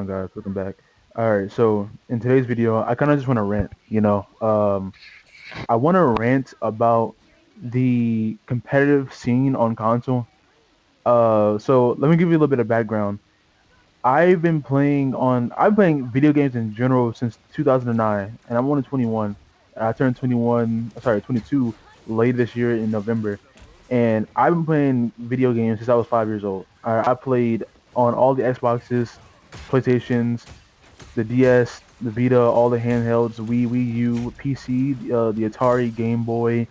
Guys, welcome back. All right, so in today's video, I kind of just want to rant. I want to rant about the competitive scene on console. So let me give you a little bit of background. I'm playing video games in general since 2009, and I'm only 21. I turned 22 late this year in November, and I've been playing video games since I was 5 years old. I played on all the Xboxes, PlayStations, the DS, the Vita, all the handhelds, Wii U, PC, the Atari, Game Boy,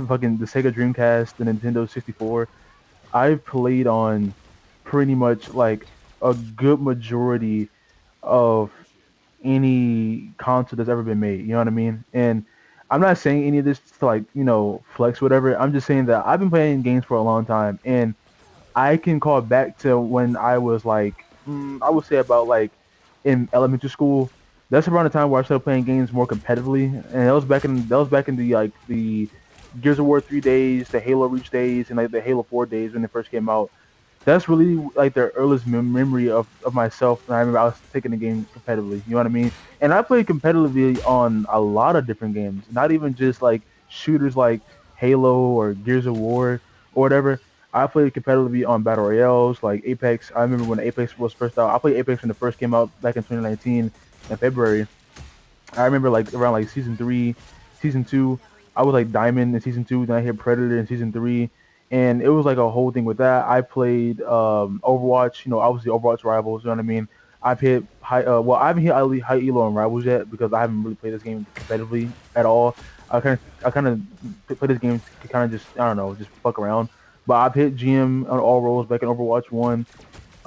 fucking the Sega Dreamcast, the Nintendo 64. I've played on pretty much like a good majority of any console that's ever been made. You know what I mean? And I'm not saying any of this to like, flex whatever. I'm just saying that I've been playing games for a long time, and I can call back to when I was like, I would say about like in elementary school. That's around the time where I started playing games more competitively, and that was back in the like the Gears of War 3 days, the Halo Reach days, and like the Halo 4 days when it first came out. That's really like the earliest memory of myself. And I remember I was taking the game competitively. You know what I mean? And I played competitively on a lot of different games, not even just like shooters like Halo or Gears of War or whatever. I played competitively on battle royales like Apex. I remember when Apex was first out. I played Apex when it first came out back in 2019 in February. I remember like around like season 3, season 2, I was like diamond in season 2, then I hit predator in season 3, and it was like a whole thing with that. I played Overwatch, obviously Overwatch Rivals. You know what I mean? I've hit I haven't hit high elo on Rivals yet because I haven't really played this game competitively at all. I kind of play this game to kind of just, I don't know, just fuck around. But I've hit GM on all roles back in Overwatch 1.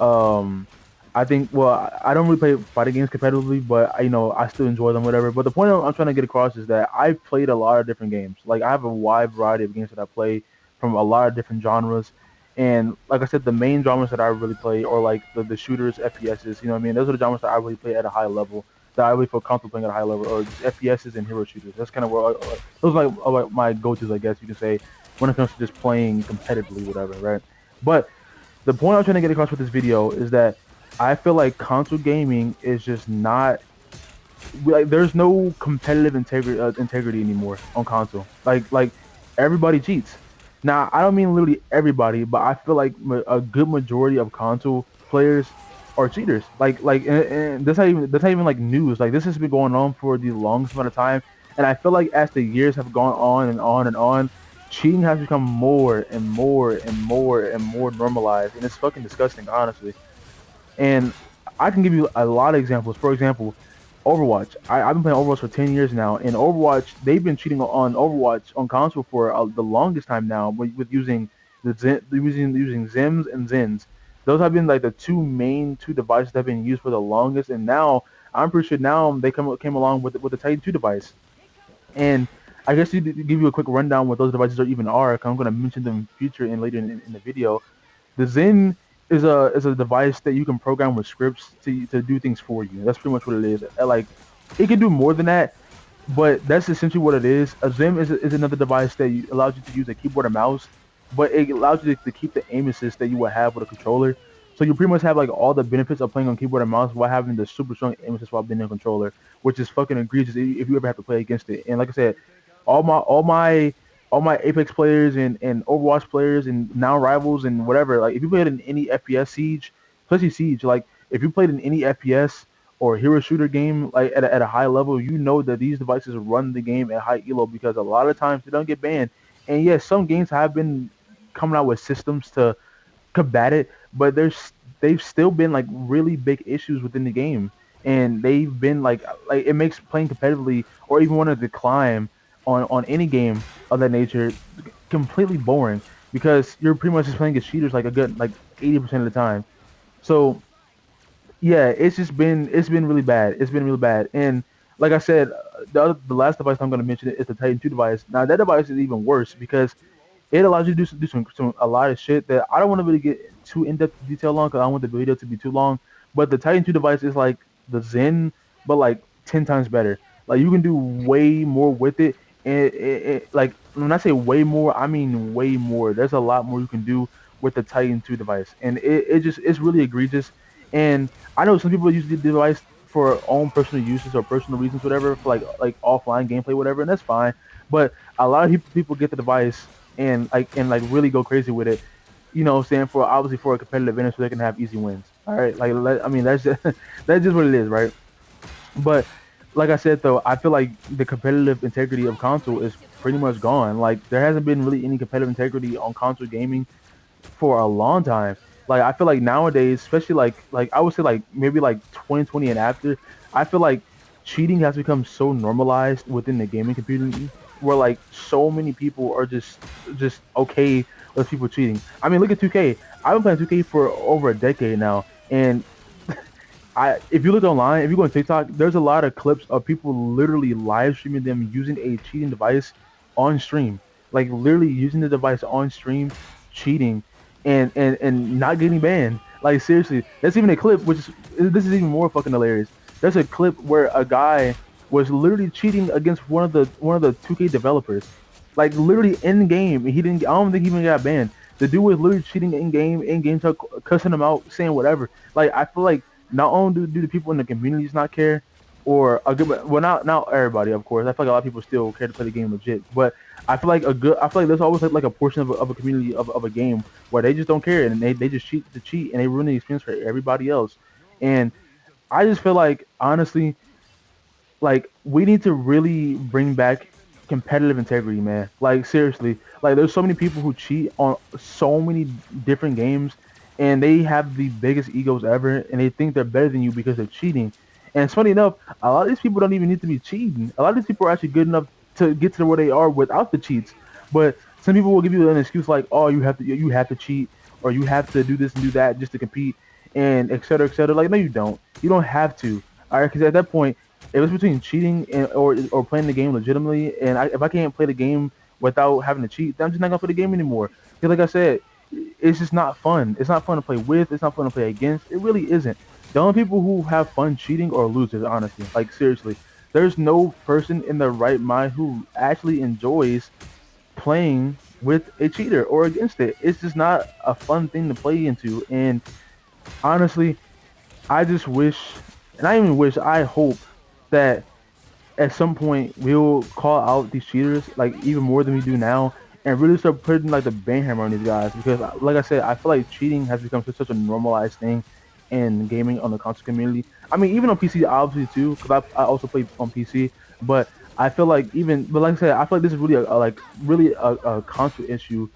Um, I think, well, I don't really play fighting games competitively, but I still enjoy them, whatever. But the point I'm trying to get across is that I've played a lot of different games. Like I have a wide variety of games that I play from a lot of different genres. And like I said, the main genres that I really play are like the shooters, FPSs. You know what I mean? Those are the genres that I really play at a high level. That I really feel comfortable playing at a high level, or just FPSs and hero shooters. That's kind of where those are like my go-tos, I guess you can say, when it comes to just playing competitively, whatever, right? But the point I'm trying to get across with this video is that I feel like console gaming is just not like there's no competitive integrity anymore on console. Like everybody cheats. Now I don't mean literally everybody, but I feel like a good majority of console players are cheaters. And that's not even like news. Like this has been going on for the longest amount of time, and I feel like as the years have gone on and on and on, cheating has become more and more and more and more normalized, and it's fucking disgusting, honestly. And I can give you a lot of examples. For example, Overwatch. I've been playing Overwatch for 10 years now, and Overwatch, they've been cheating on Overwatch on console for the longest time now with using using Zims and Zins. Those have been like the two devices that have been used for the longest, and now I'm pretty sure now they came along with the Titan 2 device. And I guess to give you a quick rundown what those devices are even are, 'cause I'm going to mention them in future and later in the video. The Zen is a device that you can program with scripts to do things for you. That's pretty much what it is. Like it can do more than that, but that's essentially what it is. A Zim is another device that allows you to use a keyboard and mouse, but it allows you to keep the aim assist that you would have with a controller. So you pretty much have like all the benefits of playing on keyboard and mouse while having the super strong aim assist while being on controller, which is fucking egregious if you ever have to play against it. And like I said, all my all my all my Apex players and Overwatch players and now rivals and whatever, like if you played in any FPS Siege, especially Siege, like if you played in any FPS or hero shooter game like at a high level, you know that these devices run the game at high elo because a lot of times they don't get banned. And yes, some games have been coming out with systems to combat it, but they've still been like really big issues within the game, and they've been like it makes playing competitively or even wanting to climb on any game of that nature completely boring because you're pretty much just playing as cheaters like a good like 80% of the time. So yeah, it's been really bad. It's been really bad. And like I said, the last device I'm going to mention is the Titan 2 device. Now that device is even worse because it allows you to do a lot of shit that I don't want to really get too in depth detail on because I don't want the video to be too long. But the Titan 2 device is like the Zen, but like 10 times better. Like you can do way more with it, and like when I say way more, I mean way more. There's a lot more you can do with the Titan 2 device, and it's really egregious. And I know some people use the device for own personal uses or personal reasons, whatever, for like offline gameplay, whatever, and that's fine. But a lot of people get the device and really go crazy with it. You know, what I'm saying, for obviously for a competitive advantage, so they can have easy wins. All right, I mean that's just that's just what it is, right? But like I said though, I feel like the competitive integrity of console is pretty much gone. Like there hasn't been really any competitive integrity on console gaming for a long time. Like I feel like nowadays, especially like I would say like maybe like 2020 and after, I feel like cheating has become so normalized within the gaming community where like so many people are just okay with people cheating. I mean, look at 2K. I've been playing 2K for over a decade now, and I if you look online, if you go on TikTok, there's a lot of clips of people literally live streaming them using a cheating device on stream, like literally using the device on stream, cheating, and not getting banned. Like seriously, there's even a clip which is this is even more fucking hilarious. There's a clip where a guy was literally cheating against one of the 2K developers, like literally in game. He didn't. I don't think he even got banned. The dude was literally cheating in game, cussing him out, saying whatever. Like I feel like not only do the people in the communities not care, or a good, well, not everybody, of course. I feel like a lot of people still care to play the game legit, but I feel like there's always like a portion of a community of a game where they just don't care and they just cheat to cheat and they ruin the experience for everybody else. And I just feel like honestly, like we need to really bring back competitive integrity, man. Like seriously, like there's so many people who cheat on so many different games, and they have the biggest egos ever, and they think they're better than you because they're cheating. And it's funny enough, a lot of these people don't even need to be cheating. A lot of these people are actually good enough to get to where they are without the cheats. But some people will give you an excuse like, "Oh, you have to cheat, or you have to do this and do that just to compete, and et cetera, et cetera." Like, no, you don't. You don't have to. All right, because at that point if it's between cheating or playing the game legitimately, and if I can't play the game without having to cheat, then I'm just not gonna play the game anymore. Because like I said, it's just not fun. It's not fun to play with. It's not fun to play against. It really isn't. The only people who have fun cheating are losers. Honestly, like seriously, there's no person in their right mind who actually enjoys playing with a cheater or against it. It's just not a fun thing to play into. And honestly, I just wish, and I even wish, I hope that at some point we'll call out these cheaters like even more than we do now and really start putting like the bang hammer on these guys because like I said, I feel like cheating has become such a normalized thing in gaming on the console community. I mean even on PC obviously too because I also play on PC, but I feel like even but like I said, I feel like this is really a console issue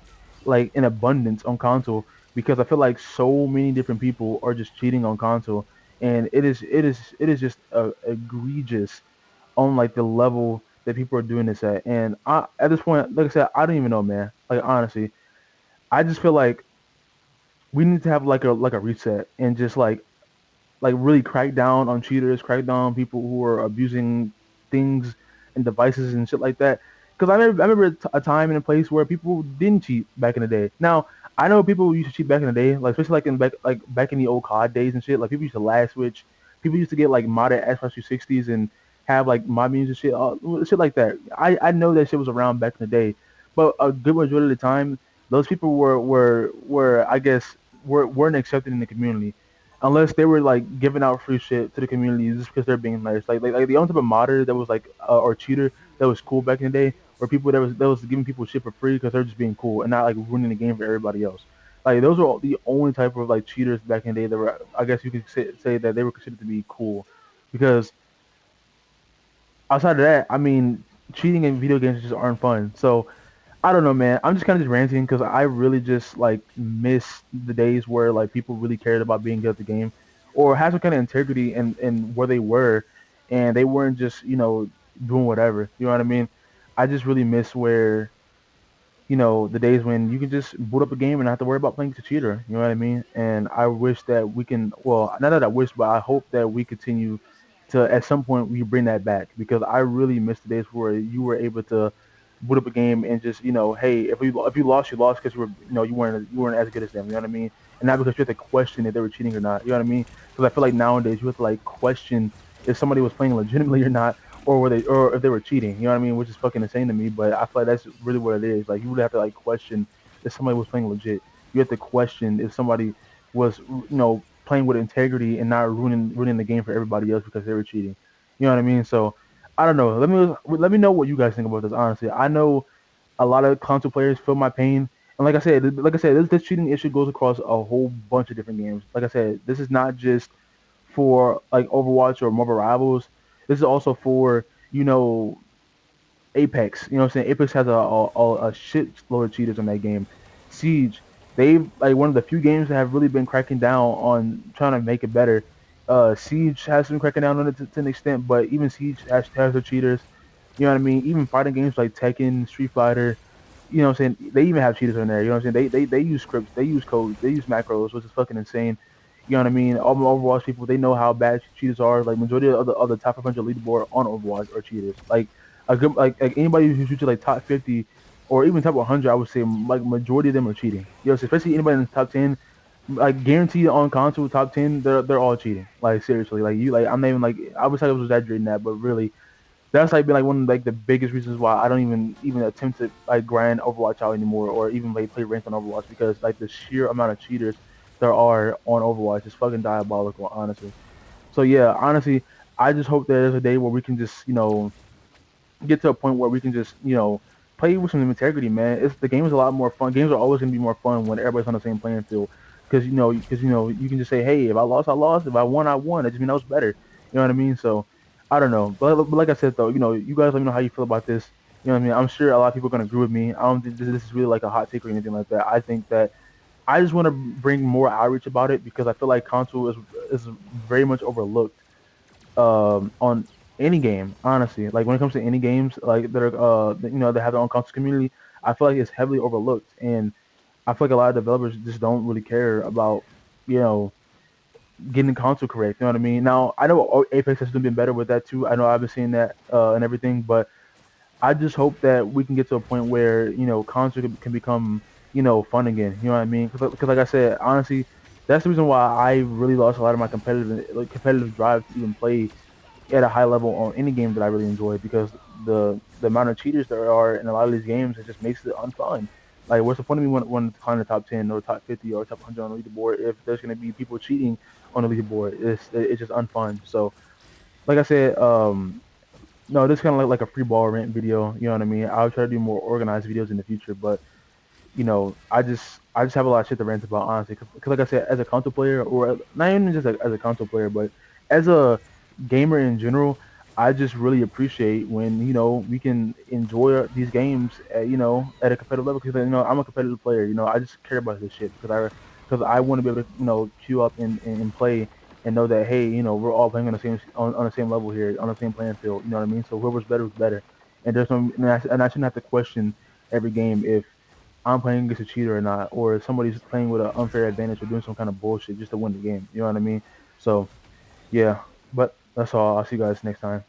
like in abundance on console because I feel like so many different people are just cheating on console and it is just egregious on like the level that people are doing this at. And at this point, like I said, I don't even know, man. Like honestly, I just feel like we need to have like a reset and just like really crack down on cheaters, crack down on people who are abusing things and devices and shit like that. Because I remember a time and a place where people didn't cheat back in the day. Now I know people used to cheat back in the day, like especially like back in the old COD days and shit. Like people used to last switch, people used to get like modded Xbox 360s and have like mod menus and shit like that. I know that shit was around back in the day, but a good majority of the time, those people were I guess weren't accepted in the community unless they were like giving out free shit to the community just because they're being nice. Like the only type of modder that was like or cheater that was cool back in the day, or people that was giving people shit for free because they're just being cool and not like ruining the game for everybody else. Like those were the only type of like cheaters back in the day that were I guess you could say that they were considered to be cool, because outside of that, I mean, cheating in video games just aren't fun. So I don't know, man. I'm just kind of just ranting because I really just like miss the days where like people really cared about being good at the game, or had some kind of integrity in where they were, and they weren't just doing whatever. You know what I mean? I just really miss where the days when you can just boot up a game and not have to worry about playing as a cheater. You know what I mean? And I wish that we can. Well, not that I wish, but I hope that we continue to at some point we bring that back because I really miss the days where you were able to boot up a game and just hey, if you lost, you lost because you weren't as good as them. You know what I mean? And not because you had to question if they were cheating or not. You know what I mean? Because I feel like nowadays you have to like question if somebody was playing legitimately or not, or if they were cheating. You know what I mean? Which is fucking insane to me. But I feel like that's really what it is. Like you really have to like question if somebody was playing legit. You have to question if somebody was playing with integrity and not ruining the game for everybody else because they were cheating. You know what I mean? So I don't know. Let me know what you guys think about this. Honestly, I know a lot of console players feel my pain. And like I said, this cheating issue goes across a whole bunch of different games. Like I said, this is not just for like Overwatch or Marvel Rivals. This is also for Apex. You know what I'm saying? Apex has a shit load of cheaters in that game. Siege, they've like one of the few games that have really been cracking down on trying to make it better. Siege has been cracking down on it to an extent, but even Siege has their cheaters. You know what I mean? Even fighting games like Tekken, Street Fighter, you know what I'm saying? They even have cheaters in there. You know what I'm saying? They use scripts, they use codes, they use macros, which is fucking insane. You know what I mean? All the Overwatch people, they know how bad cheaters are. Like majority of the top 500 leaderboard on Overwatch are cheaters. Like a good like anybody who's usually like top 50 or even top 100, I would say like majority of them are cheating. You know, especially anybody in the top 10, like guaranteed on console top 10, they're all cheating. Like seriously, like you like I'm not even like I was like I was exaggerating that, but really that's like been like one of like the biggest reasons why I don't even attempt to like grind Overwatch out anymore or even like play ranked on Overwatch because like the sheer amount of cheaters there are on Overwatch is fucking diabolical, honestly. So yeah, honestly, I just hope that there's a day where we can just get to a point where we can just play with some integrity, man. The game is a lot more fun. Games are always gonna be more fun when everybody's on the same playing field, because you can just say, hey, if I lost, I lost. If I won, I won. It just means I was better. You know what I mean? So I don't know, but like I said though, you guys let me know how you feel about this. You know what I mean? I'm sure a lot of people are gonna agree with me. I don't think this is really like a hot take or anything like that. I think that I just want to bring more outreach about it because I feel like console is very much overlooked on any game, honestly. Like when it comes to any games, like that are that have their own console community, I feel like it's heavily overlooked, and I feel like a lot of developers just don't really care about you know getting the console correct. You know what I mean? Now I know Apex has been better with that too. I know I've been seeing that and everything, but I just hope that we can get to a point where console can become fun again. You know what I mean? Because like I said, honestly, that's the reason why I really lost a lot of my competitive drive to even play at a high level on any game that I really enjoy because the amount of cheaters there are in a lot of these games it just makes it unfun. Like, what's the point of me wanting to climb the top 10 or top 50 or top 100 on the leaderboard if there's going to be people cheating on the leaderboard? It's just unfun. So, like I said, no, this is kind of like a free ball rant video. You know what I mean? I'll try to do more organized videos in the future, but I just have a lot of shit to rant about, honestly. Because like I said, as a console player, or not even just as a console player, but as a gamer in general, I just really appreciate when we can enjoy these games, at a competitive level. Because I'm a competitive player. I just care about this shit because I want to be able to queue up and play and know that hey, we're all playing on the same level here, on the same playing field. You know what I mean? So whoever's better is better, and there's no and I shouldn't have to question every game if I'm playing against a cheater or not, or somebody's playing with an unfair advantage or doing some kind of bullshit just to win the game. You know what I mean? So yeah, but that's all. I'll see you guys next time.